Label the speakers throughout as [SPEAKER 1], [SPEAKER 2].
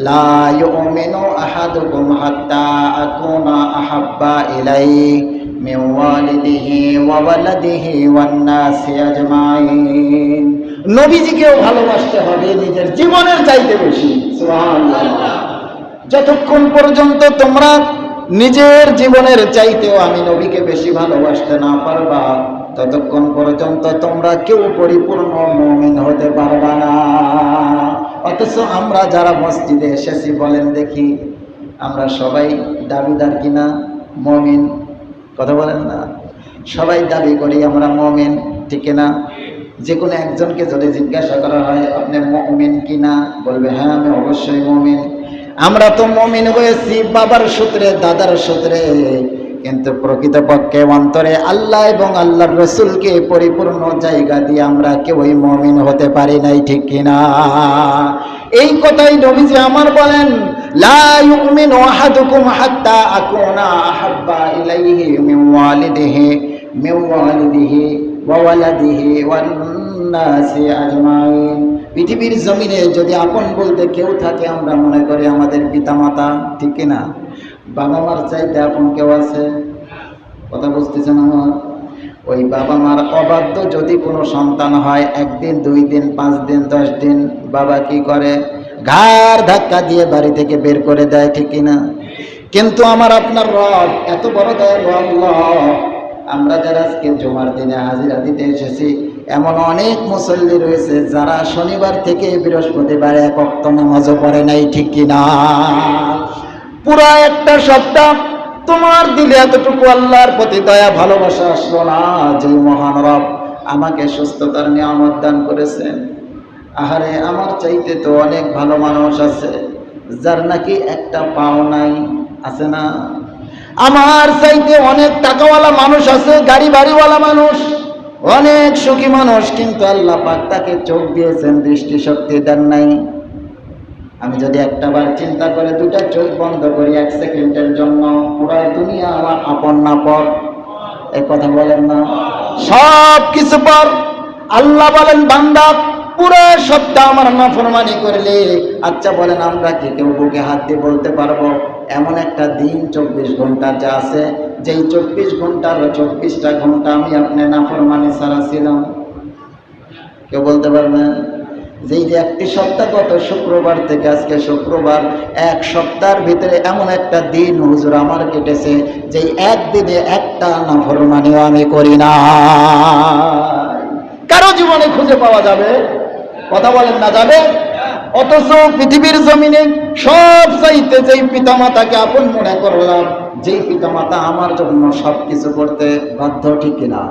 [SPEAKER 1] লা ইউমিনু আহাদুকুম হাত্তা আকুনা আহাব্বা ইলাইহি মিন ওয়ালিদিহি ওয়া ওয়ালাদিহি ওয়ান নাসি আজমাইন। নবীজিকেও ভালোবাসতে হবে নিজের জীবনের চাইতে বেশি। সুবহানাল্লাহ। যতক্ষণ পর্যন্ত তোমরা নিজের জীবনের চাইতেও আমি নবীকে বেশি ভালোবাসতে না পারবা, ততক্ষণ পর্যন্ত তোমরা কেউ পরিপূর্ণ মুমিন হতে পারবা না। অথচ আমরা যারা মসজিদে এসেছি বলেন দেখি, আমরা সবাই দাবিদার কিনা মুমিন? কথা বলেন না? সবাই দাবি করি আমরা মুমিন, ঠিক না? যে কোনো একজনকে যদি জিজ্ঞাসা করা হয় আপনি মুমিন কিনা, বলবে হ্যাঁ আমি অবশ্যই মুমিন। আমরা তো মুমিন হয়েছি বাবার সূত্রে, দাদার সূত্রে, কিন্তু প্রকৃতপক্ষে অন্তরে আল্লাহ এবং আল্লাহর রাসূলকে পরিপূর্ণ জায়গা দিয়ে আমরা কেউই মুমিন হতে পারি নাই, ঠিক কিনা? এই কথাই নবীজি আমার বলেন, লা ইউমিনু আহাদুকুম হাত্তা আকুনা আহাব্বা ইলাইহি মিন ওয়ালিদিহি ওয়া ওয়ালাদিহি ওয়ান নাসি আজমাইন। পৃথিবীর জমিনে যদি আপন বলতে কেউ থাকে আমরা মনে করি আমাদের পিতামাতা, ঠিক কিনা? বাবা মার চাইতে আপন কেউ আছে? কথা বুঝতেছেন আমার? ওই বাবা মার অবাধ্য যদি কোনো সন্তান হয়, একদিন, 2 দিন, 5 দিন, 10 দিন, বাবা কি করে? ঘাড় ধাক্কা দিয়ে বাড়ি থেকে বের করে দেয়, ঠিক কিনা? কিন্তু আমার আপনার রব এত বড় দয়ালু আল্লাহ। আমরা যারা আজকে জুমার দিনে হাজিরা দিতে এসেছি, এমন অনেক মুসল্লি রয়েছে যারা শনিবার থেকে বৃহস্পতিবার এক ওয়াক্ত নামাজও পড়ে নাই, ঠিক কিনা? পুরা একটা সপ্তাহ তোমার দিলে এতটুকু আল্লাহর প্রতি দয়া ভালোবাসা আসলো না যে মহান রব আমাকে সুস্থতার নিয়ামত দান করেছেন। আহারে, আমার চাইতে তো অনেক ভালো মানুষ আছে যার নাকি একটা পাও নাই, আছে না? আমার চাইতে অনেক টাকাওয়ালা মানুষ আছে, গাড়ি বাড়িওয়ালা মানুষ, অনেক সুখী মানুষ, কিন্তু আল্লাহ পাক তাকে চোখ দিয়েছেন, দৃষ্টিশক্তি দেন নাই। আমি যদি একটা বার চিন্তা করে 2টা চোখ বন্ধ করি 1 সেকেন্ডের জন্য, পুরো দুনিয়া আমার আপন না পর? এই কথা বলেন না? সব কিছু পর। আল্লাহ বলেন, বান্দা পুরো সপ্তাহ আমার নাফরমানি করলে, আচ্ছা বলেন আমরা কি কেউ বুকে হাত দিয়ে বলতে পারবো এমন একটা দিন 24 ঘন্টা যা আছে, যেই 24 ঘন্টার 24টা ঘন্টা আমি আপনি নাফরমানি ছাড়া ছিলাম? কেউ বলতে পারবেন? যেই যে একটি সপ্তাহ, গত শুক্রবার থেকে আজকে শুক্রবার, 1 সপ্তাহের ভিতরে এমন একটা দিন হুজুর আমার কেটেছে যেই একদিনে একটা নাফরমানিও আমি করি না। কারো জীবনে খুঁজে পাওয়া যাবে? কথা বলেন না, যাবে? অথচ পৃথিবীর জমিনে সব চাইতে যেই পিতামাতাকে আপন মনে করলাম, যেই পিতামাতা আমার জন্য সব কিছু করতে বাধ্য, ঠিক কিনা?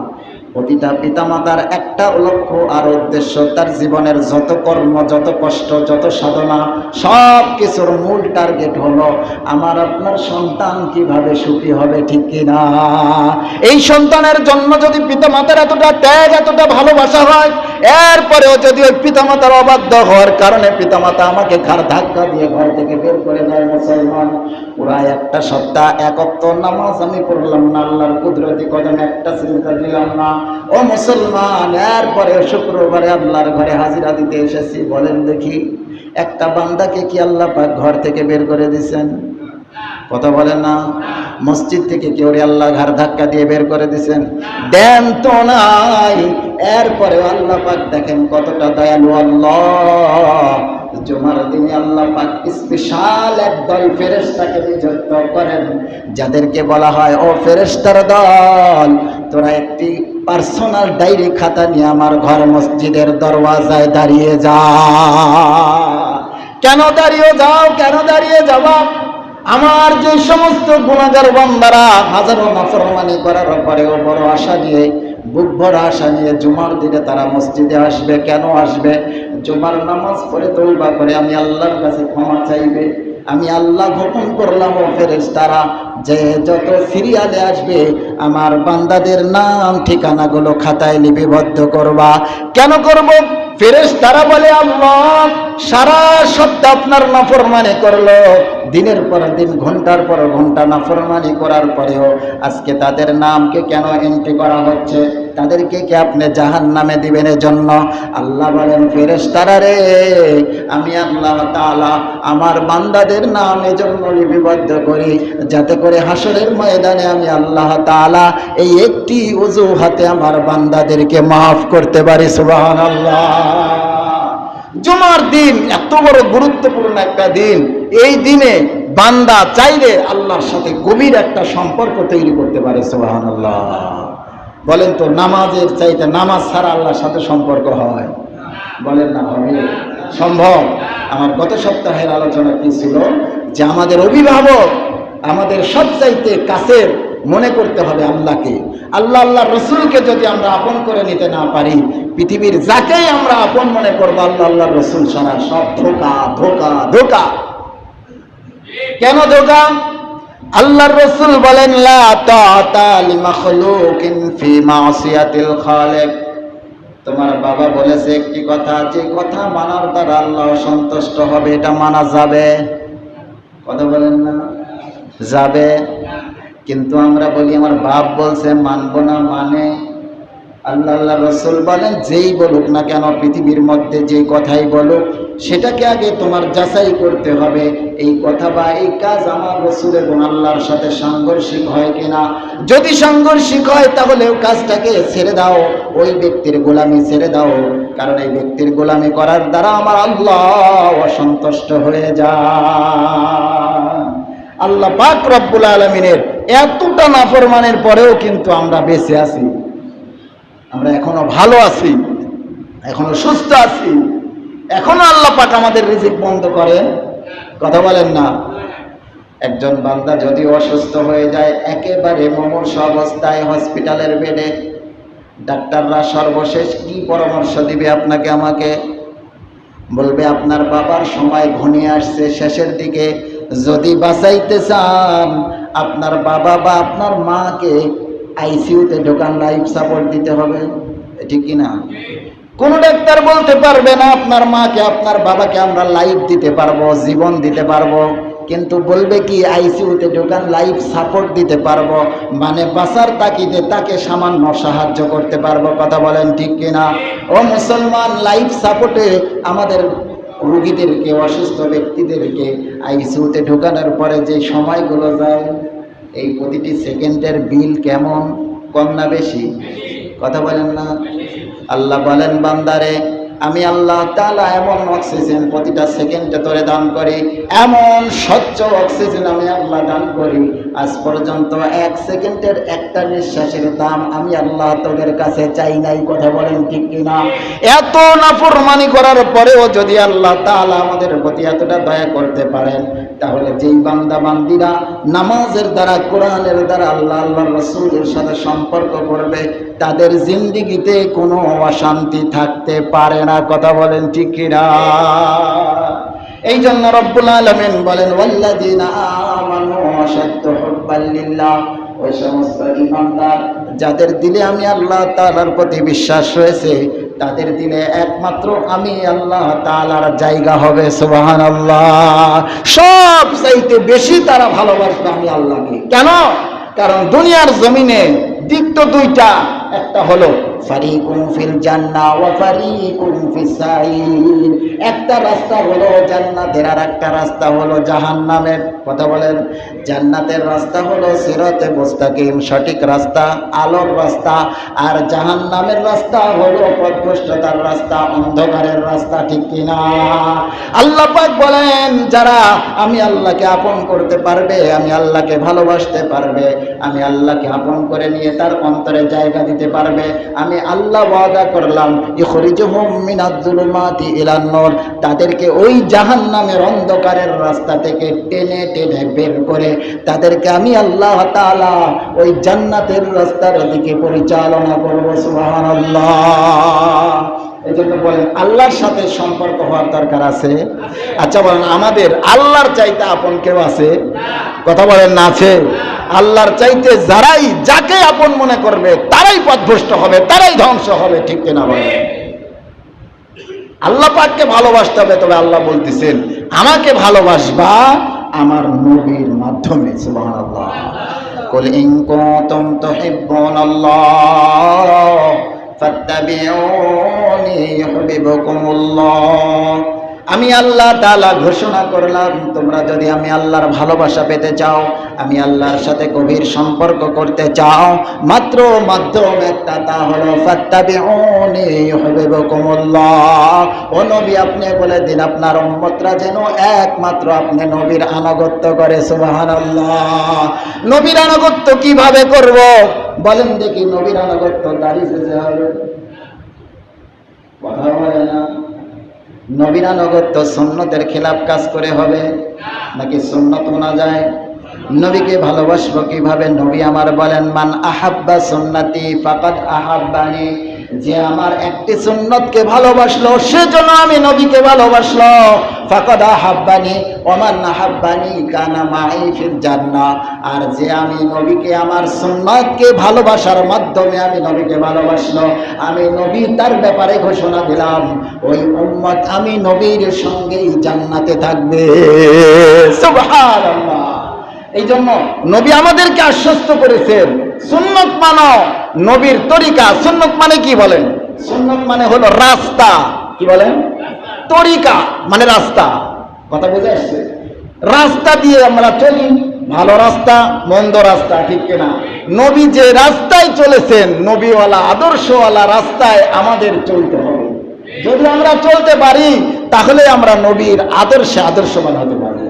[SPEAKER 1] প্রতিটা পিতামাতার একটা লক্ষ্য আর উদ্দেশ্য, তার জীবনের যত কর্ম, যত কষ্ট, যত সাধনা, সব কিছুর মূল টার্গেট হলো আমার আপনার সন্তান কিভাবে সুখী হবে, ঠিক কিনা? এই সন্তানের জন্য যদি পিতামাতার এতটা ত্যাগ, এতটা ভালোবাসা হয়, এরপরেও যদি ওই পিতামাতার অবাধ্য হওয়ার কারণে পিতামাতা আমাকে ঘাড় ধাক্কা দিয়ে ঘর থেকে বের করে দেয়, মুসলমান, পুরা একটা সপ্তাহ 1 ওয়াক্ত নামাজ আমি পড়লাম না, আল্লাহর কুদরতি কদমে একটা চিন্তা দিলাম না, ও মুসলমান, এরপরে শুক্রবারে আল্লাহর ঘরে হাজিরা দিতে এসেছি, বলেন দেখি একটা বান্দাকে কি আল্লাহ পাক ঘর থেকে বের করে দিয়েছেন? কথা বলেন না? মসজিদ থেকে কেউ আল্লাহ ঘাড় ধাক্কা দিয়ে বের করে দিয়েছেন? দেন তো নাই। এরপরে আল্লাহ পাক দেখেন কতটা দয়ালু আল্লাহ। জুমার দিনে আল্লাহ পাক স্পেশাল একদল ফেরেশতাকে নিযুক্ত করেন, যাদেরকে বলা হয়, ও ফেরেশতার দল, তোরা একটি পার্সোনাল ডায়েরি খাতা নিয়ে আমার ঘর মসজিদের দরওয়াজায় দাঁড়িয়ে যা। কেন দাঁড়িয়ে যাও? কেন দাঁড়িয়ে যাবা? আমার যে সমস্ত গুনাহগার বান্দারা হাজারো নাফরমানি করার পরেও বড় আশা নিয়ে, বুক ভরা আশা নিয়ে জুমার দিনে তারা মসজিদে আসবে। কেন আসবে? জুমার নামাজ পড়ে তওবা করে আমি আল্লাহর কাছে ক্ষমা চাইবে। আমি আল্লাহ হুকুম করলাম, ও ফেরেশতারা যে যত সিরিয়ালে আসবে আমার বান্দাদের নাম ঠিকানাগুলো খাতায় লিপিবদ্ধ করবা। কেন করব? ফেরেশতারা বলে আল্লাহ সারা সপ্তাহ আপনার নাফরমানি করলো, দিনের পর দিন ঘন্টার পর ঘন্টা নাফরমানি করার পরেও আজকে তাদের নামকে কেন এন্ট্রি করা হচ্ছে? তাদেরকে কি আপনি জাহান্নামে দিবেন? এজন্য আল্লাহ বলেন ফেরেশতারা রে, আমি আল্লাহ তাআলা আমার বান্দাদের নাম এজন্য লিপিবদ্ধ করি যাতে করে হাসরের ময়দানে আমি আল্লাহ তাআলা এই একটি অজুহাতে আমার বান্দাদেরকে মাফ করতে পারি। সুবহানাল্লাহ। জুমার দিন এত বড় গুরুত্বপূর্ণ একটা দিন, এই দিনে বান্দা চাইলে আল্লাহর সাথে গভীর একটা সম্পর্ক তৈরি করতে পারে। সুবহানাল্লাহ। বলেন তো নামাজের চাইতে নামাজ ছাড়া আল্লাহর সাথে সম্পর্ক হয়? বলেন না হবে? সম্ভব? আমার গত সপ্তাহের আলোচনা কি ছিল? যে আমাদের অভিভাবক, আমাদের সবচাইতে কাছের মনে করতে হবে আল্লাহকে। আল্লাহ আল্লাহর রসুলকে যদি আমরা আপন করে নিতে না পারি, পৃথিবীর যাকেই আমরা আপন মনে করবো আল্লাহ আল্লাহর রসুল ছাড়া সব ধোঁকা ধোঁকা ধোঁকা। কেন ধোঁকা? আল্লাহর রসুল বলেন লা তাআতা লিমাখলুকিন ফি মাসিয়াতিল খালিক। তোমার বাবা বলেছে একটি কথা, যে কথা মানার দ্বারা আল্লাহ সন্তুষ্ট হবে এটা মানা যাবে। কথা বলেন না? যাবে। কিন্তু আমরা বলি আমার বাপ বলছে মানবো না, মানে আল্লাহ আল্লাহ রসুল বলেন যেই বলুক না কেন, পৃথিবীর মধ্যে যে কথাই বলুক সেটাকে আগে তোমার যাচাই করতে হবে এই কথা বা এই কাজ আমার রসুল এবং আল্লাহর সাথে সাংঘর্ষিক হয় কিনা। যদি সাংঘর্ষিক হয় তাহলে কাজটাকে ছেড়ে দাও, ওই ব্যক্তির গোলামি ছেড়ে দাও, কারণ এই ব্যক্তির গোলামি করার দ্বারা আমার আল্লাহ অসন্তুষ্ট হয়ে যায়। আল্লাহ পাক রব্বুল আলামিনের এতটা নাফরমানের পরেও কিন্তু আমরা বেঁচে আছি, আমরা এখনো ভালো আছি, এখনো সুস্থ আছি, এখনো আল্লাহ পাক আমাদের রিজিক বন্ধ করেন। কথা বলেন না? একজন বান্দা যদি অসুস্থ হয়ে যায়, একেবারে মুমূর্ষু অবস্থায় হসপিটালের বেডে, ডাক্তাররা সর্বশেষ কি পরামর্শ দিবে আপনাকে আমাকে? বলবে আপনার বাবার সময় ঘনিয়ে আসছে শেষের দিকে, যদি বাঁচাইতে চান আপনার বাবা বা আপনার মাকে আইসিইউতে ঢোকান, লাইফ সাপোর্ট দিতে হবে। ঠিক কিনা? কোন ডাক্তার বলতে পারবে না আপনার মাকে আপনার বাবাকে আমরা লাইফ দিতে পারবো, জীবন দিতে পারবো, কিন্তু বলবে কি আইসিইউতে ঢোকান, লাইফ সাপোর্ট দিতে পারবো, মানে বাঁচার তাকিদে তাকে সামান্য সাহায্য করতে পারবো। কথা বলেন ঠিক কিনা? ও মুসলমান, লাইফ সাপোর্টে আমাদের রোগীদেরকে, অসুস্থ ব্যক্তিদেরকে আইসিইউতে ঢোকানোর পরে যে সময়গুলো যায়, এই প্রতিটি সেকেন্ডের বিল কেমন? কম না বেশি? কথা বলেন না? আল্লাহ বলেন বান্দারে আমি আল্লাহ তাআলা এমন অক্সিজেন প্রতিটা সেকেন্ডে তোরে দান করি, এমন স্বচ্ছ অক্সিজেন আমি আল্লাহ দান করি, আজ পর্যন্ত এক সেকেন্ডের একটা নিঃশ্বাসের দাম আমি আল্লাহ তোদের কাছে চাই নাই। কথা বলেন ঠিক কিনা? এত নাফরমানি করার পরেও যদি আল্লাহ তাআলা আমাদের প্রতি এতটা দয়া করতে পারেন, তাহলে যেই বান্দা বান্দিরা নামাজের দ্বারা, কোরআনের দ্বারা আল্লাহ আল্লাহর রাসূলের সাথে সম্পর্ক করবে, তাদের জিন্দেগিতে কোনো অশান্তি থাকতে পারে না। কথা বলেন ঠিক কিনা? এই জন্য রব্বুল আলামিন বলেন ওয়াল্লাযীনা আমানু আশাদ্দু হুব্বাল লিল্লাহ, ওই সমস্ত ঈমানদার যাদের দিলে আমি আল্লাহ তাআলার প্রতি বিশ্বাস রয়েছে, তাদের দিলে একমাত্র আমি আল্লাহ তাআলার জায়গা হবে। সুবহানাল্লাহ। সব চাইতে বেশি তারা ভালোবাসবে আমি আল্লাহকে। কেন? কারণ দুনিয়ার জমিনে দিক তো দুইটা, একটা হলো ফারিকুন ফিল জান্নাহ ওয়া ফারিকুন ফিস সাঈর, একটা রাস্তা হলো জান্নাতের আর একটা রাস্তা হলো জাহান্নামের। কথা বলেন? জান্নাতের রাস্তা হলো সিরাতে মুস্তাকিম, সঠিক রাস্তা, আলোর রাস্তা, আর জাহান্নামের রাস্তা হলো পথভ্রষ্টতার রাস্তা, অন্ধকারের রাস্তা। ঠিক কিনা? আল্লাহ পাক বলেন যারা আমি আল্লাহকে আপন করতে পারবে, আমি আল্লাহকে ভালোবাসতে পারবে, আমি আল্লাহকে আপন করে নিয়ে তার অন্তরে জায়গা দিতে পারবে, আমি আল্লাহ ওয়াদা করলাম ইখরিজুহুম মিনাজ-জুলুমাতি ইলান নূর, তাদেরকে ওই জাহান্নামের অন্ধকারের রাস্তা থেকে টেনে টেনে বের করে তাদেরকে আমি আল্লাহ তাআলা ওই জান্নাতের রাস্তার দিকে পরিচালনা করব। সুবহানাল্লাহ। এজন্য বলেন আল্লাহর সাথে সম্পর্ক হওয়ার দরকার আছে। আচ্ছা বলেন আমাদের আল্লাহর চাইতে আপন কেউ আছে? কথা বলেন না আছে? আল্লাহর চাইতে যাকে আপন মনে করবে তারাই পথভ্রষ্ট হবে, তারাই ধ্বংস হবে, ঠিক কিনা বলে? আল্লাহ পাককে ভালোবাসতে হবে। তবে আল্লাহ বলতেছেন আমাকে ভালোবাসবা আমার নবীর মাধ্যমে। সুবহানাল্লাহ। কুল ইন কুনতুম তুহিব্বুনাল্লাহ ফাত্তাবিউনি ইউহিব্বুকুমুল্লাহ। আমি আল্লাহ তাআলা ঘোষণা করলাম, তোমরা যদি আমি আল্লাহর ভালোবাসা পেতে চাও, আমি আল্লাহর সাথে গভীর সম্পর্ক করতে চাও, মাত্র মাধ্যম একটা, তা হলো ফাত্তাবিউনি ইউহিব্বুকুমুল্লাহ। ও নবী, আপনি বলে দিন আপনার উম্মতরা যেন একমাত্র আপনি নবীর আনুগত্য করে। সুবহানাল্লাহ। নবীর আনুগত্য কিভাবে করব বলেন দেখি? নবীর আনুগত্য দাড়ি সেজে হবে? কথা বলে না। নবীর আনুগত্য সুন্নতের খেলাফ কাজ করে হবে নাকি সুন্নত মানা যায়? নবীকে ভালোবাসবো কিভাবে? নবী আমার বলেন মান আহাব্বা সুন্নতি ফাকাদ আহাব্বানি। যে আমার একটি সুন্নতকে ভালোবাসলো সেজন্য আমি নবীকে ভালোবাসলো। ফাকাদ আহাব্বানি ওয়া মান আহাব্বানি কানা মাই ফিল জান্নাহ। আর যে আমি নবীকে আমার সুন্নতকে ভালোবাসার মাধ্যমে আমি নবীকে ভালোবাসলো, আমি নবী তার ব্যাপারে ঘোষণা দিলাম ওই উম্মত আমি নবীর সঙ্গেই জান্নাতে থাকবে। সুবহানাল্লাহ। এই জন্য নবী আমাদেরকে আশ্বস্ত করেছেন সুন্নত মানো, নবীর তরিকা। সুন্নত মানে কি বলেন? সুন্নত মানে হলো রাস্তা। কি বলেন? তরিকা মানে রাস্তা। কথা বুঝে আসছে? রাস্তা দিয়ে আমরা চলি, ভালো রাস্তা মন্দ রাস্তা, ঠিক কিনা? নবী যে রাস্তায় চলেছেন, নবীওয়ালা আদর্শওয়ালা রাস্তায় আমাদের চলতে হবে। যদি আমরা চলতে পারি তাহলে আমরা নবীর আদর্শে আদর্শবান হতে পারবো।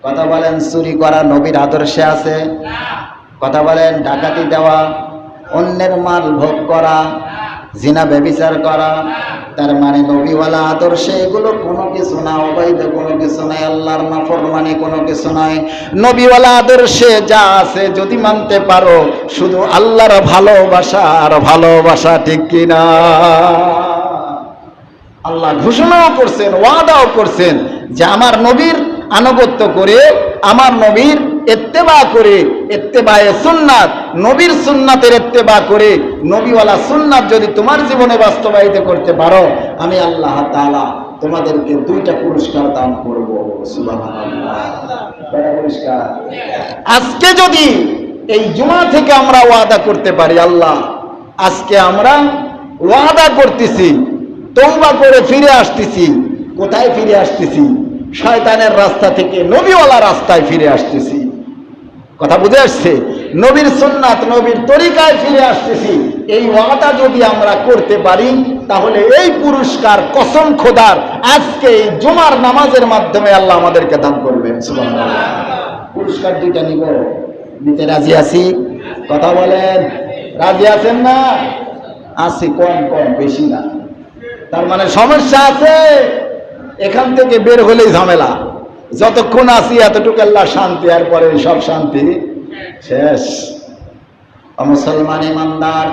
[SPEAKER 1] কথা বলেন চুরি করা নবীর আদর্শে আছে? কথা বলেন ডাকাতি দেওয়া, অন্যের মাল ভোগ করা, জিনা ব্যভিচার করা, তার মানে নবীওয়ালা আদর্শে এগুলো কোনো কিছু না, অবৈধ কোনো কিছু নাই, আল্লাহর নাফরমানি কোনো কিছু নাই। নবীওয়ালা আদর্শে যা আছে যদি মানতে পারো, শুধু আল্লাহর ভালোবাসা আর ভালোবাসা, ঠিক কিনা? আল্লাহ ঘোষণাও করছেন, ওয়াদাও করছেন যে আমার নবীর আনুগত্য করে, আমার নবীর ইত্তেবা করে, ইত্তেবায়ে সুন্নাত, নবীর সুন্নাতের ইত্তেবা করে নবীওয়ালা সুন্নাত যদি তোমার জীবনে বাস্তবায়িত করতে পারো, আমি আল্লাহ তাআলা তোমাদেরকে 2টা পুরস্কার দান করব। সুবহানাল্লাহ। কয়টা পুরস্কার? আজকে যদি এই জুমা থেকে আমরা ওয়াদা করতে পারি, আল্লাহ আজকে আমরা ওয়াদা করতেছি, তওবা করে ফিরে আসতেছি। কোথায় ফিরে আসতেছি? শয়তানের রাস্তা থেকে নবীওয়ালা রাস্তায় ফিরে আসতেছি। কথা বুঝে আসছে? নবীর সুন্নাত, নবীর তরিকায় ফিরে আসতেছি। এই ওয়াদা যদি আমরা করতে পারি তাহলে এই পুরস্কার কসম খোদার আজকে এই জুমার নামাজের মাধ্যমে আল্লাহ আমাদেরকে দান করবেন। সুবহানাল্লাহ। পুরস্কার 2টা নিব, নিতে রাজি আছি? কথা বলেন, রাজি আছেন না? আছি, কম কম, বেশি না। তার মানে সমস্যা আছে, এখান থেকে বের হলেই ঝামেলা। যতক্ষণ আছি এতটুকু আল্লাহ শান্তি, আর পরে সব শান্তি শেষ। মুসলমান ইমানদার,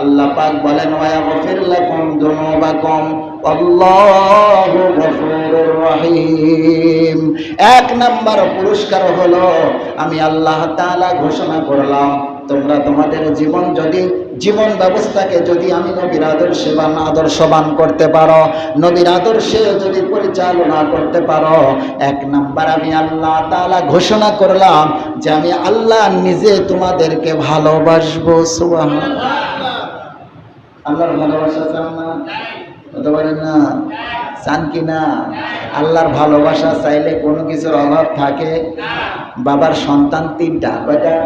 [SPEAKER 1] আল্লাহ পাক বলেন ওয়াগফির লাকুম যুনুবাকুম আল্লাহু গফুরুর রহিম। 1 নাম্বার পুরস্কার হলো আমি আল্লাহ তাআলা ঘোষণা করলাম তোমরা তোমাদের জীবন ব্যবস্থাকে যদি আমি নবীর আদর্শবান করতে পারো, নবীর আদর্শে যদি পরিচালনা করতে পারো, 1 নাম্বার আমি আল্লাহ তাআলা ঘোষণা করলাম যে আমি আল্লাহ নিজে তোমাদেরকে ভালোবাসবো। সুবহানাল্লাহ। আল্লাহর ভালোবাসা চান না? বলতে পারেন না? চান কি না? আল্লাহর ভালোবাসা চাইলে কোনো কিছুর অভাব থাকে? বাবার সন্তান 3টা, কয়টা?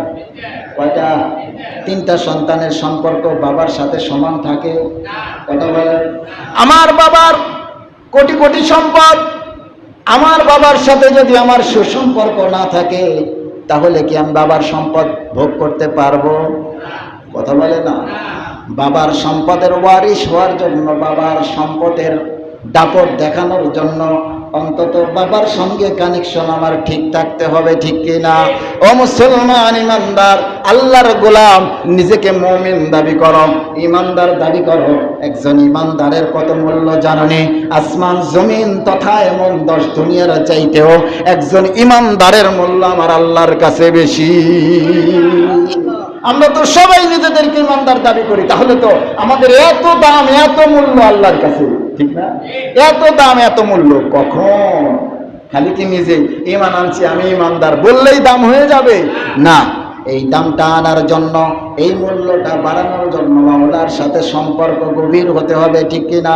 [SPEAKER 1] 3টা সন্তানের সম্পর্ক বাবার সাথে সমান থাকে? কথা বলেন। আমার বাবার কোটি কোটি সম্পদ, আমার বাবার সাথে যদি আমার সুসম্পর্ক না থাকে তাহলে কি আমি বাবার সম্পদ ভোগ করতে পারবো? কথা বলে না? বাবার সম্পদের ওয়ারিশ হওয়ার জন্য, বাবার সম্পদের দাপট দেখানোর জন্য অন্তত বাবার সঙ্গে কানেকশন আমার ঠিক থাকতে হবে, ঠিক কিনা? ও মুসলমান ইমানদার, আল্লাহর গোলাম, নিজেকে মুমিন দাবি করো, ইমানদার দাবি করো। একজন ইমানদারের কত মূল্য জানোনি? আসমান জমিন তথা এমন 10 দুনিয়ার চাইতেও একজন ইমানদারের মূল্য আমার আল্লাহর কাছে বেশি। আমরা তো সবাই নিজেদেরকে ইমানদার দাবি করি, তাহলে তো আমাদের এত দাম, এত মূল্য আল্লাহর কাছে, ঠিক না? এত দাম, এত মূল্য কখন? খালি কি নিজে ঈমান আনছি আমি ইমানদার বললেই দাম হয়ে যাবে? না, এই দামটা আনার জন্য, এই মূল্যটা বাড়ানোর জন্য মাওলার সাথে সম্পর্ক গভীর হতে হবে, ঠিক কিনা?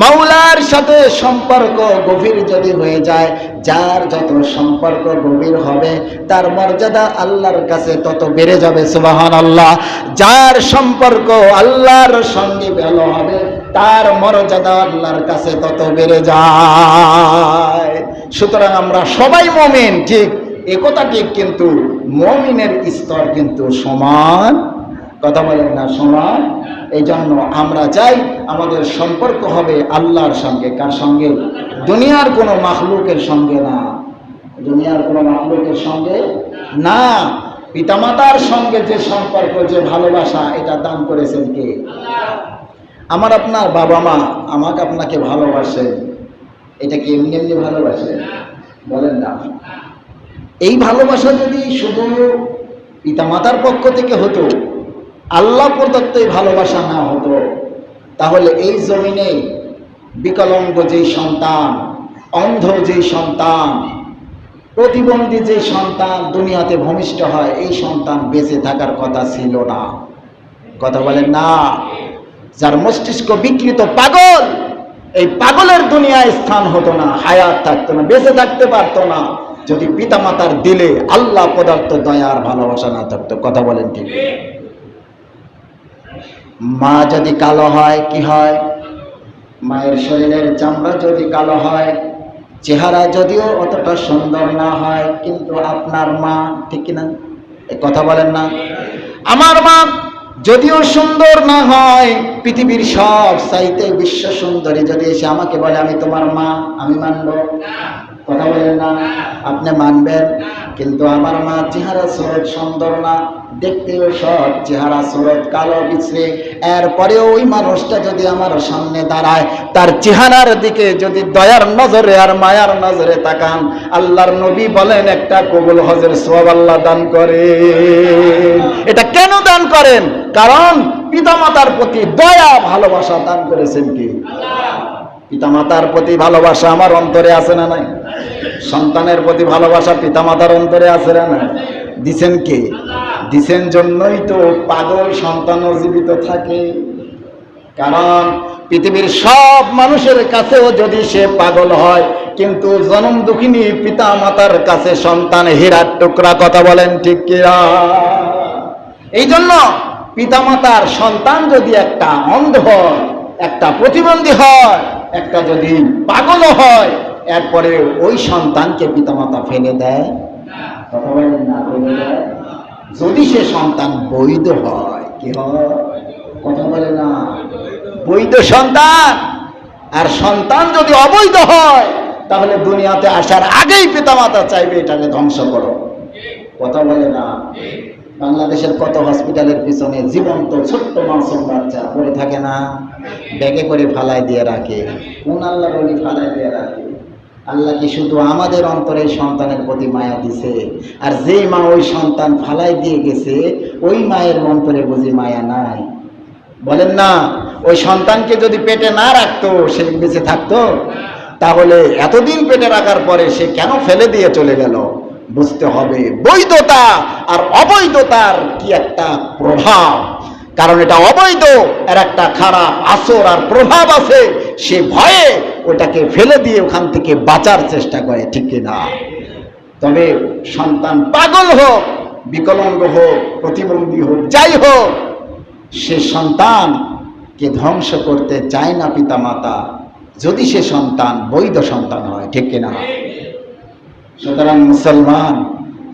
[SPEAKER 1] মাওলার সাথে সম্পর্ক গভীর যদি হয়ে যায়, যার যত সম্পর্ক গভীর হবে তার মর্যাদা আল্লাহর কাছে তত বেড়ে যাবে, সুবহানাল্লাহ। যার সম্পর্ক আল্লাহর সঙ্গে ভালো হবে তার মর্যাদা আল্লাহর কাছে তত বেড়ে যায়। সুতরাং আমরা সবাই মুমিন, ঠিক, একথা ঠিক, কিন্তু মুমিনের স্তর কিন্তু সমান, কথা বলেন না, সমান। এই জন্য আমরা চাই আমাদের সম্পর্ক হবে আল্লাহর সঙ্গে। কার সঙ্গে? দুনিয়ার কোনো মাখলুকের সঙ্গে না, দুনিয়ার কোনো মাখলুকের সঙ্গে না। পিতামাতার সঙ্গে যে সম্পর্ক, যে ভালোবাসা, এটা দান করেছেন কে? আমার আপনার বাবা মা আমাকে আপনাকে ভালোবাসে, এটা কি এমনি এমনি ভালোবাসে? বলেন না। এই ভালোবাসা যদি শুধু পিতামাতার পক্ষ থেকে হতো, আল্লাহ প্রদত্ত এই ভালোবাসা না হতো, তাহলে এই জমিনে বিকলাঙ্গ যেই সন্তান, অন্ধ যেই সন্তান, প্রতিবন্ধী যে সন্তান দুনিয়াতে ভূমিষ্ঠ হয়, এই সন্তান বেঁচে থাকার কথা ছিল না, কথা বলেন না। যার মস্তিষ্ক বিকৃত, পাগল, এই পাগলের দুনিয়ায় স্থান হতো না, হায়াত থাকতো না, বেঁচে থাকতে পারতো না, যদি পিতামাতার দিলে আল্লাহ পদার্থ দয়ার ভালোবাসা না থাকতো, কথা বলেন ঠিক? মা যদি কালো হয়, কি হয়? মায়ের শরীরের চামড়া যদি কালো হয়, চেহারা যদিও অতটা সুন্দর না হয়, কিন্তু আপনার মা, ঠিক কিনা? কথা বলেন না? আমার মা যদিও সুন্দর না হয়, পৃথিবীর সব চাইতে বিশ্ব সুন্দরী যদি এসে আমাকে বলে আমি তোমার মা, আমি মানব? কথা বলেন না? আপনি মানবেন? কিন্তু আমার মা চেহারা সুরত সুন্দর না, দেখতেও সব চেহারা সুরত কালো বিছড়ে, এরপরেও ওই মানুষটা যদি আমার সামনে দাঁড়ায়, তার চেহারার দিকে যদি দয়ার নজরে আর মায়ার নজরে তাকান, আল্লাহর নবী বলেন একটা কবুল হজের সওয়াব আল্লাহ দান করে। এটা কেন দান করেন? কারণ পিতামাতার প্রতি দয়া ভালোবাসা দান করেছেন কি? পিতামাতার প্রতি ভালোবাসা আমার অন্তরে আছে না নাই? সন্তানের প্রতি ভালোবাসা পিতামাতার অন্তরে আছে না নাই? দিছেন কে? দিছেন জন্যই তো পাগল সন্তানও জীবিত থাকে। কারণ পৃথিবীর সব মানুষের কাছেও যদি সে পাগল হয়, কিন্তু জনম দুঃখিনী পিতা মাতার কাছে সন্তান হীরার টুকরা, কথা বলেন ঠিক কিনা? এই জন্য পিতামাতার সন্তান যদি একটা অন্ধ হয়, একটা প্রতিবন্ধী হয়, একটা যদি পাগল হয়, এরপরে ওই সন্তানকে পিতামাতা ফেলে দেয়, কথা বলেন না? ফেলে দেয়। যদি সে সন্তান বৈধ হয়, কি হয়? কথা বলে না? বৈধ সন্তান। আর সন্তান যদি অবৈধ হয়, তাহলে দুনিয়াতে আসার আগেই পিতামাতা চাইবে এটাকে ধ্বংস করো, কথা বলে না? বাংলাদেশের কত হসপিটালের পিছনে জীবন্ত ছোট্ট মাসুম বাচ্চা পড়ে থাকে না, ব্যাগে করে ফালাই দিয়ে রাখে। কোন আল্লাহ বলি ফালাই দিয়ে রাখে? আল্লাহ কি শুধু আমাদের অন্তরে সন্তানের প্রতি মায়া দিছে, আর যেই মা ওই সন্তান ফালাই দিয়ে গেছে ওই মায়ের অন্তরে বুঝি মায়া নাই? বলেন না? ওই সন্তানকে যদি পেটে না রাখতো, সে বেঁচে থাকতো? তাহলে এতদিন পেটে রাখার পরে সে কেন ফেলে দিয়ে চলে গেল? বুঝতে হবে বৈধতা আর অবৈধতার কি একটা প্রভাব। কারণ এটা অবৈধ, এর একটা খারাপ আসর আর প্রভাব আছে, সে ভয়ে ওটাকে ফেলে দিয়ে ওখান থেকে বাঁচার চেষ্টা করে, ঠিক কিনা? তবে সন্তান পাগল হোক, বিকলাঙ্গ হোক, প্রতিবন্ধী হোক, যাই হোক, সে সন্তানকে ধ্বংস করতে চায় না পিতামাতা, যদি সে সন্তান বৈধ সন্তান হয়, ঠিক কিনা? সুতরাং মুসলমান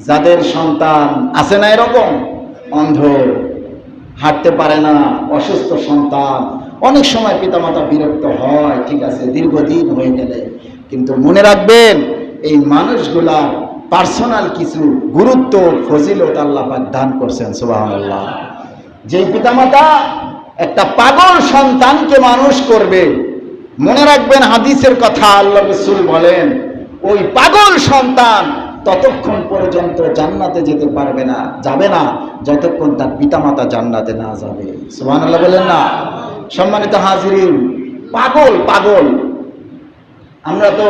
[SPEAKER 1] যাদের সন্তান আছে না এরকম অন্ধ, হাঁটতে পারে না, অসুস্থ সন্তান, অনেক সময় পিতামাতা বিরক্ত হয়, ঠিক আছে, দীর্ঘদিন হয়ে গেলে, কিন্তু মনে রাখবেন এই মানুষগুলা পার্সোনাল কিছু গুরুত্ব ফজিলত আল্লাহ পাক দান করছেন সুবহানাল্লাহ। যেই পিতামাতা একটা পাগল সন্তানকে মানুষ করবে, মনে রাখবেন হাদিসের কথা, আল্লাহ রাসূল বলেন ওই পাগল সন্তান ততক্ষণ পর্যন্ত জান্নাতে যেতে পারবে না, যাবে না যতক্ষণ তার পিতামাতা জান্নাতে না যাবে। সুবহানাল্লাহ বলেন না? সম্মানিত হাজিরিন, পাগল পাগল, আমরা তো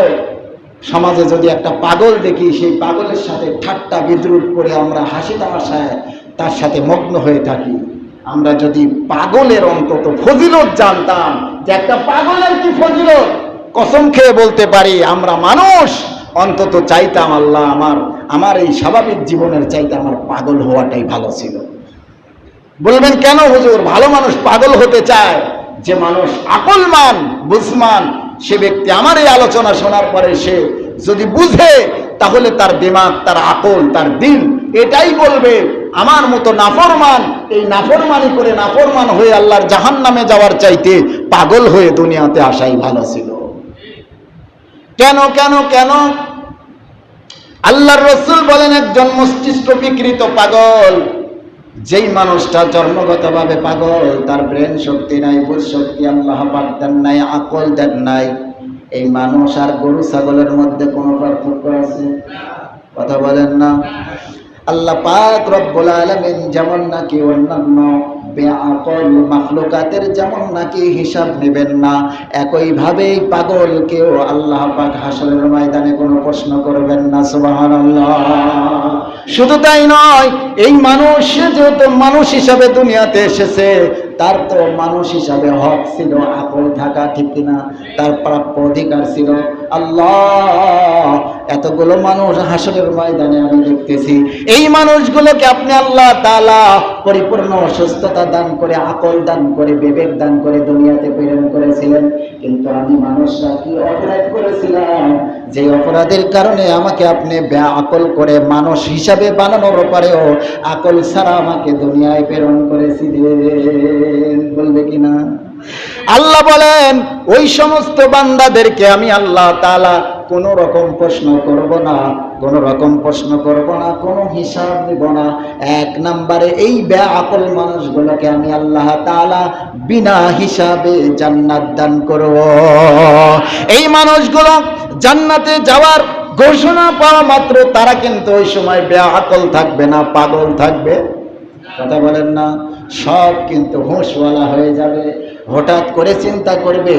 [SPEAKER 1] সমাজে যদি একটা পাগল দেখি, সেই পাগলের সাথে ঠাট্টা বিদ্রুপ করে আমরা হাসি তামাশায় তার সাথে মগ্ন হয়ে থাকি। আমরা যদি পাগলের অন্তত ফজিলত জানতাম যে একটা পাগলের কি ফজিলত, কসম খেয়ে বলতে পারি আমরা মানুষ অন্তত চাইতাম আল্লাহ আমার এই স্বাভাবিক জীবনের চাইতে আমার পাগল হওয়াটাই ভালো ছিল। বলবেন কেন হুজুর? ভালো মানুষ পাগল হতে চায়, যে মানুষ আকলমান বুঝমান সে ব্যক্তি আমার এই আলোচনা শোনার পরে সে যদি বুঝে, তাহলে তার দিমাগ, তার আকল, তার দিল এটাই বলবে আমার মতো নাফরমান এই নাফরমানি করে নাফরমান হয়ে আল্লাহর জাহান্নামে যাওয়ার চাইতে পাগল হয়ে দুনিয়াতে আসাই ভালো ছিল। কেন কেন কেন? আল্লাহর রাসূল বলেন একজন মস্তিষ্ক বিকৃত পাগল, যেই মানুষটা জন্মগতভাবে পাগল, তার ব্রেন শক্তি নাই, বুঝ শক্তি আল্লাহ পাক দেন নাই, আকল দেন নাই, এই মানুষ আর গরু ছাগলের মধ্যে কোনো পার্থক্য আছে? কথা বলেন না? আল্লাহ পাক রব্বুল আলামিন যেমন নাকি অন্যান্য বেআকল মাখলুকাতের যেমন নাকি হিসাব নেবেন না, একইভাবে পাগলকেও আল্লাহ পাক হাসরের ময়দানে কোনো প্রশ্ন করবেন না। সুবহানাল্লাহ। শুধু তাই নয়, এই মানুষ যেহেতু মানুষ হিসাবে দুনিয়াতে এসেছে, তার তো মানুষ হিসাবে হক ছিল, আকল থাকা, ঠিক কিনা? তার প্রাপ্য অধিকার ছিল। আল্লাহ এতগুলো মানুষ হাসরের ময়দানে আমি দেখতেছি, এই মানুষগুলোকে আপনি আল্লাহ তাআলা পরিপূর্ণ সুস্থতা দান করে, আকল দান করে, বিবেক দান করে দুনিয়াতে প্রেরণ করেছিলেন। কিন্তু আমি মানুষরা কি অপরাধ করেছিলাম, যে অপরাধের কারণে আমাকে আপনি বেআকল করে মানুষ হিসাবে বানানোর পরেও আকল ছাড়া আমাকে দুনিয়ায় প্রেরণ করেছিলেন? বলবে কিনা? আল্লাহ বলেন ওই সমস্ত বান্দাদেরকে আমি আল্লাহ তাআলা কোন রকম প্রশ্ন করব না, কোন রকম প্রশ্ন করব না, কোনো হিসাব নিব না। এক নম্বরে এই বেআকল মানুষগুলোকে আমি আল্লাহ তাআলা বিনা হিসাবে জান্নাত দান করব। এই মানুষগুলো জান্নাতে যাওয়ার ঘোষণা পাওয়া মাত্র তারা কিন্তু ওই সময় বেআকল থাকবে না, পাগল থাকবে। কথা বলেন না? সব কিন্তু হুঁশওয়ালা হয়ে যাবে। হঠাৎ করে চিন্তা করবে,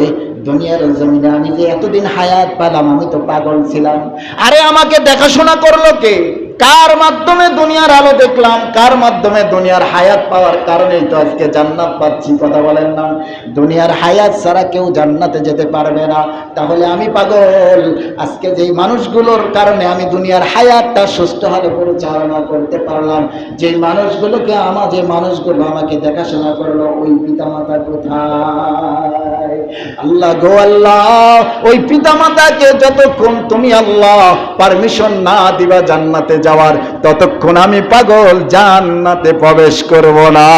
[SPEAKER 1] দুনিয়ার জমিনে আমি যে এতদিন হায়াত পেলাম, আমি তো পাগল ছিলাম। আরে আমাকে দেখাশোনা করলো কে? কার মাধ্যমে দুনিয়ার আলো দেখলাম? কার মাধ্যমে দুনিয়ার হায়াত পাওয়ার কারণেই তো আজকে জান্নাত পাচ্ছি। কথা বলেন না? দুনিয়ার হায়াত ছাড়া কেউ জান্নাতে যেতে পারবে না। তাহলে আমি পাগল, আজকে যেই মানুষগুলোর কারণে আমি দুনিয়ার হায়াতটা সুষ্ঠুভাবে পরিচালনা করতে পারলাম, যেই মানুষগুলোকে যে মানুষগুলো আমাকে দেখাশোনা করলো, ওই পিতামাতা কোথায়? আল্লাহ গো আল্লাহ, ওই পিতামাতাকে যতক্ষণ তুমি আল্লাহ পারমিশন না দিবা জান্নাতে যাওয়ার, ততক্ষণ আমি পাগল জান্নাতে প্রবেশ করব না।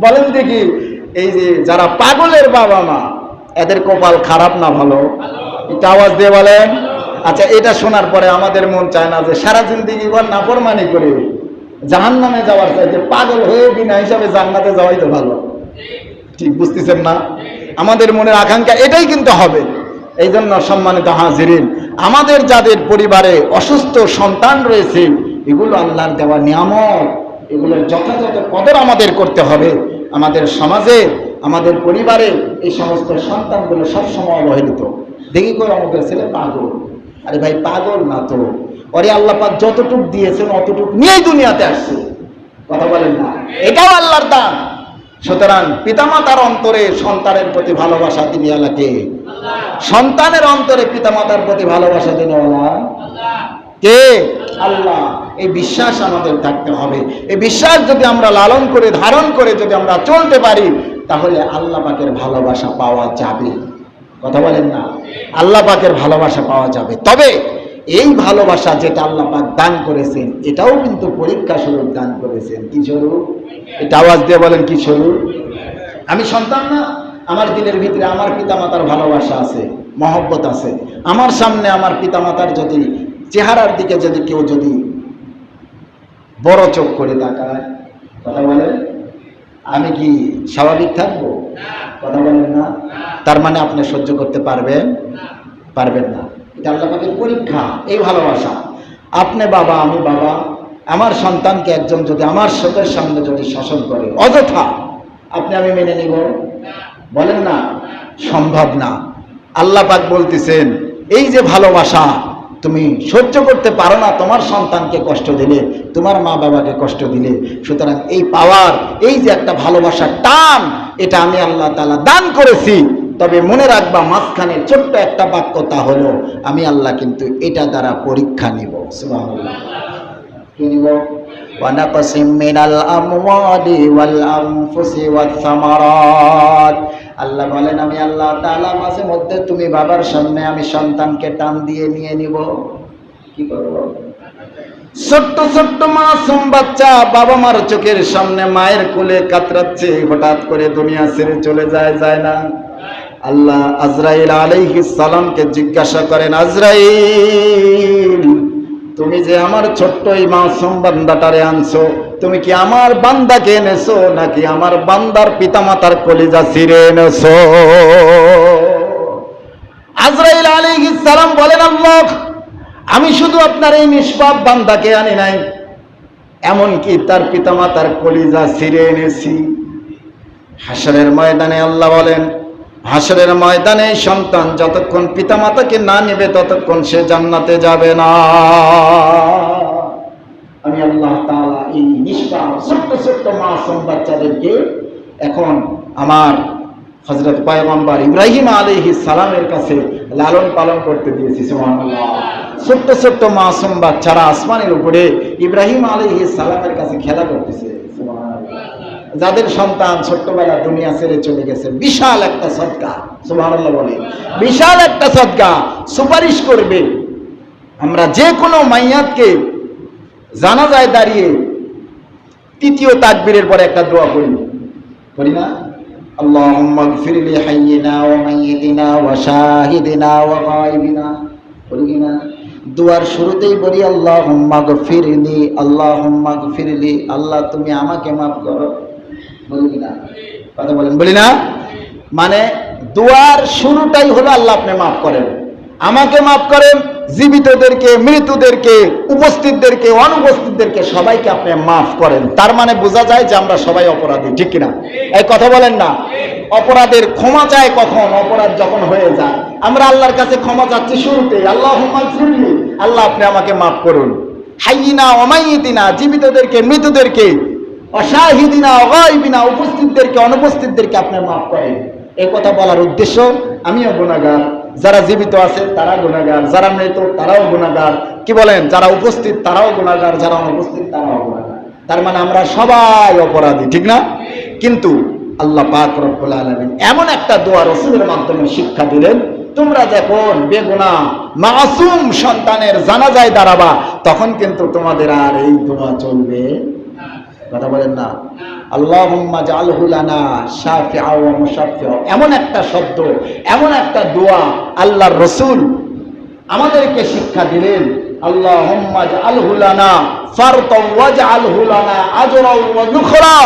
[SPEAKER 1] বলেন দেখি, এই যে যারা পাগলের বাবা মা, এদের কপাল খারাপ না ভালো? এটা আওয়াজ দিয়ে বলেন। আচ্ছা, এটা শোনার পরে আমাদের মন চায় না যে সারা জিন্দেগি ঘর নাফরমানি করে জাহান্নামে যাওয়ার চাইতে পাগল হয়ে বিনা হিসাবে জান্নাতে যাওয়াই তো ভালো। ঠিক বুঝতেছেন না? আমাদের মনের আকাঙ্ক্ষা এটাই কিন্তু হবে। এই জন্য সম্মানিত হাজিরিন, আমাদের যাদের পরিবারে অসুস্থ সন্তান রয়েছে, এগুলো আল্লাহর দেওয়া নিয়ামত, এগুলোর যথাযথ কদর আমাদের করতে হবে। আমাদের সমাজে, আমাদের পরিবারে এই সমস্ত সন্তানগুলো সবসময় অবহেলিত। দেখি করে আমাদের ছেলে পাগল, আরে ভাই পাগল না তো, ওরে আল্লাহ পাক যতটুক দিয়েছেন অতটুক নিয়েই দুনিয়াতে আসছে। কথা বলেন না? এটাও আল্লাহর দান। সুতরাং পিতামাতার অন্তরে সন্তানের প্রতি ভালোবাসা তিনি আল্লাহকে, সন্তানের অন্তরে পিতামাতার প্রতি ভালোবাসা তিনি আল্লাহ কে? আল্লাহ। এই বিশ্বাস আমাদের থাকতে হবে। এই বিশ্বাস যদি আমরা লালন করে ধারণ করে যদি আমরা চলতে পারি, তাহলে আল্লাহ পাকের ভালোবাসা পাওয়া যাবে। কথা বলেন না? আল্লাহ পাকের ভালোবাসা পাওয়া যাবে। তবে এই ভালোবাসা যেটা আল্লাহ পাক দান করেছেন, এটাও কিন্তু পরীক্ষা স্বরূপ দান করেছেন। কি স্বরূপ? এটা আওয়াজ দিয়ে বলেন, কি স্বরূপ? আমি সন্তান না, আমার দিলের ভিতরে আমার পিতামাতার ভালোবাসা আছে, মহব্বত আছে। আমার সামনে আমার পিতামাতার যদি চেহারার দিকে যদি কেউ যদি বড় চোখ করে তাকায়, কথা বলেন, আমি কি স্বাভাবিক থাকবো? কথা বলেন না? তার মানে আপনি সহ্য করতে পারবেন? পারবেন না। এটা আল্লাহ পাকের পরীক্ষা। এই ভালোবাসা, আপনি বাবা, আমি বাবা, আমার সন্তানকে একজন যদি আমার চোখের সামনে যদি শাসন করে অযথা, আপনি আমি মেনে নিব? বলেন না, সম্ভব না। আল্লাহ পাক বলতেছেন, এই যে ভালোবাসা, তুমি সহ্য করতে পারো না তোমার সন্তানকে কষ্ট দিলে, তোমার মা বাবাকে কষ্ট দিলে, সুতরাং এই পাওয়ার, এই যে একটা ভালোবাসার টান, এটা আমি আল্লাহ তাআলা দান করেছি। তবে মনে রাখবা, মাঝখানে ছোট্ট একটা বাক্য, তা হলো আমি আল্লাহ কিন্তু এটা দ্বারা পরীক্ষা নিব। সুবহানাল্লাহ। কি নিব? ওয়া নাকসিম মিনাল আমওয়ালি ওয়াল আনফুসি ওয়াস সামারাত। আল্লাহ বলেন, আমি আল্লাহ তাআলা মাঝে মধ্যে তুমি বাবার সামনে আমি সন্তানকে টান দিয়ে নিয়ে নিব। কি করব? ছোট্ট ছোট্ট মাসুম বাচ্চা বাবা মার চোখের সামনে মায়ের কোলে কাতরাচ্ছে, হঠাৎ করে দুনিয়া ছেড়ে চলে যায়, যায় না? আল্লাহ আজরাইল আলাইহিস সালামকে জিজ্ঞাসা করেন, আজরাইল, তুমি যে আমার ছোট্ট এই মাসুম বান্দাটারে আনছো, তুমি কি আমার বান্দাকে এনেছো নাকি আমার বান্দার পিতামাতার কলিজা ছিঁড়ে এনেছো? আজরাইল আলাইহিস সালাম বলেন, আল্লাহ, আমি শুধু আপনার এই নিষ্পাপ বান্দাকে আনি নাই, এমনকি তার পিতামাতার কলিজা ছিঁড়ে এনেছি। হাসরের ময়দানে আল্লাহ বলেন, হাসরের ময়দানে সন্তান যতক্ষণ পিতামাতাকে না নেবে ততক্ষণ সে জান্নাতে যাবে না। আমি আল্লাহ তাআলা এই নিষ্পাপ ছোট্ট ছোট্ট মাসুম বাচ্চাদেরকে এখন আমার হযরত পয়গম্বর ইব্রাহিম আলাইহিস সালামের কাছে লালন পালন করতে দিয়েছি। সুবহানাল্লাহ। ছোট্ট ছোট্ট মাসুম বাচ্চারা আসমানের উপরে ইব্রাহিম আলাইহিস সালামের কাছে খেলা করতেছে। সুবহানাল্লাহ। যাদের সন্তান ছোট্টবেলা দুনিয়া ছেড়ে চলে গেছে, বিশাল একটা সদকা। সুবহানাল্লাহ বলে, বিশাল একটা সদকা সুপারিশ করবে। আমরা যে কোনো মাইয়াতকে জানাজায় দাঁড়িয়ে তৃতীয় তাকবীরের পরে একটা দোয়া করি না? আল্লাহুম্মা গফির লি হাইয়িনা ওয়া মাইয়িতিনা ওয়া শাহিদিনা ওয়া গায়িবিনা, বলি না? দুয়ার শুরুতেই বলি আল্লাহুম্মা গফিরলি, আল্লাহুম্মা গফিরলি, আল্লাহ তুমি আমাকে মাফ করো, বলি না? কথা বলেন, বলি না? মানে দুয়ার শুরুটাই হলো আল্লাহ আপনি মাফ করেন, আমাকে মাফ করেন, জীবিতদেরকে, মৃতদেরকে, উপস্থিতদেরকে, অনুপস্থিতদেরকে সবাইকে আপনি মাফ করেন। তার মানে বোঝা যায় যে আমরা সবাই অপরাধী, ঠিক কিনা? এই কথা বলেন না? অপরাধের ক্ষমা চায় কখন? অপরাধ যখন হয়ে যায়। আমরা আল্লাহর কাছে ক্ষমা চাচ্ছি শুরুতে, আল্লাহুম্মা গফিরলি, আল্লাহ আপনি আমাকে মাফ করুন। হাইয়িনা ওয়া মাইয়িতিনা, জীবিতদেরকে, মৃতদেরকে, অশাহিদিনা ওয়া গায়িবিনা, উপস্থিতদেরকে, অনুপস্থিতদেরকে আপনি মাফ করেন। এই কথা বলার উদ্দেশ্য, আমিও গুনাহগার, যারা জীবিত আছে তারা গুনাহগার, যারা মৃত তারাও গুনাহগার, কি বলেন, যারা উপস্থিত তারাও গুনাহগার, যারা অনুপস্থিত তারাও গুনাহগার। তার মানে আমরা সবাই অপরাধী, ঠিক না? কিন্তু আল্লাহ পাক রব্বুল আলামিন এমন একটা দোয়া রাসূলের মাধ্যমে শিক্ষা দিলেন, তোমরা যখন বেগুনাহ মাসুম সন্তানের জানাজায় দাঁড়াবা তখন কিন্তু তোমাদের আর এই দোয়া চলবে। কথা বলেন না? আল্লাহুম্মা জাআলহু লানা শাফিআ ওয়া মুশাফফিআ, এমন একটা শব্দ, এমন একটা দোয়া আল্লাহর রাসূল আমাদেরকে শিক্ষা দিলেন। আল্লাহুম্মা জাআলহু লানা ফারতাও ওয়াজআলহু লানা আজরাও ওয়া যুখরা,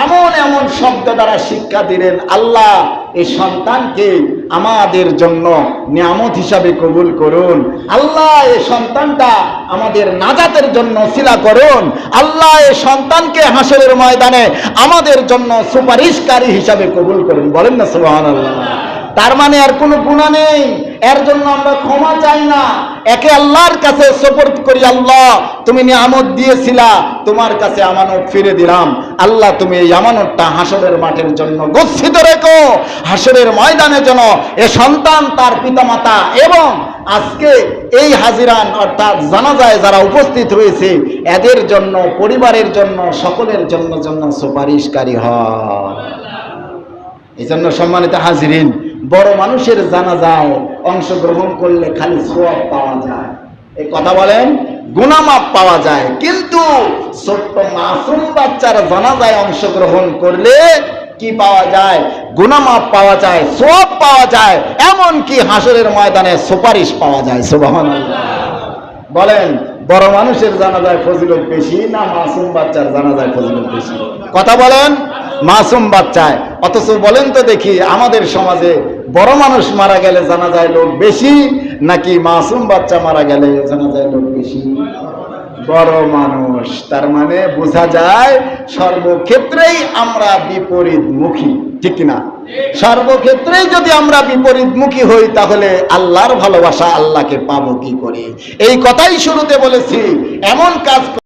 [SPEAKER 1] এমন এমন শব্দ দ্বারা শিক্ষা দিলেন, আল্লাহ এই সন্তানকে আমাদের জন্য নিয়ামত হিসাবে কবুল করুন, আল্লাহ এই সন্তানটা আমাদের নাজাতের জন্য ওসিলা করুন, আল্লাহ এই সন্তানকে হাসরের ময়দানে আমাদের জন্য সুপারিশকারী হিসাবে কবুল করুন। বলেন না সুবহানাল্লাহ? তার মানে আর কোনো গুনাহ নেই, এর জন্য আমরা ক্ষমা চাই না, একে আল্লাহর কাছে সুপর্দ করি। আল্লাহ তুমি নিয়ামত দিয়েছিলা, তোমার কাছে আমানত ফিরে দিলাম, আল্লাহ তুমি এই আমানতটা হাসরের মাঠের জন্য গচ্ছিত রেখো, হাসরের ময়দানে যেন এ সন্তান, তার পিতামাতা এবং আজকে এই হাজিরান অর্থাৎ জানাজায় যারা উপস্থিত হয়েছে এদের জন্য, পরিবারের জন্য, সকলের জন্য সুপারিশকারী হয়। এই জন্য সম্মানিত হাজিরিন, বড় মানুষের জানাজায় অংশগ্রহণ করলে খালি সওয়াব পাওয়া যায়, এই কথা বলেন, গুনাহ মাফ পাওয়া যায়, কিন্তু ছোট্ট মাসুম বাচ্চার জানাজায় অংশগ্রহণ করলে কি পাওয়া যায়? গুনাহ মাফ পাওয়া যায়, সওয়াব পাওয়া যায়, এমন কি হাসরের ময়দানে সুপারিশ পাওয়া যায়। সুবহানাল্লাহ। বলেন, বড় মানুষের জানাজায় ফজিলত বেশি না মাসুম বাচ্চার জানাজায় ফজিলত বেশি? কথা বলেন। মাসুম বাচ্চায়। অথচ বলেন তো দেখি, আমাদের সমাজে বড় মানুষ মারা গেলে জানাজায় লোক বেশি নাকি মাসুম বাচ্চা মারা গেলে জানাজায় লোক বেশি? বড় মানুষ। তার মানে বোঝা যায় সর্বক্ষেত্রেই আমরা বিপরীতমুখী, ঠিক কিনা? সর্বক্ষেত্রেই যদি আমরা বিপরীতমুখী হই তাহলে আল্লাহর ভালোবাসা আল্লাহকে পাবো কি করে? এই কথাই শুরুতে বলেছি, এমন কাজ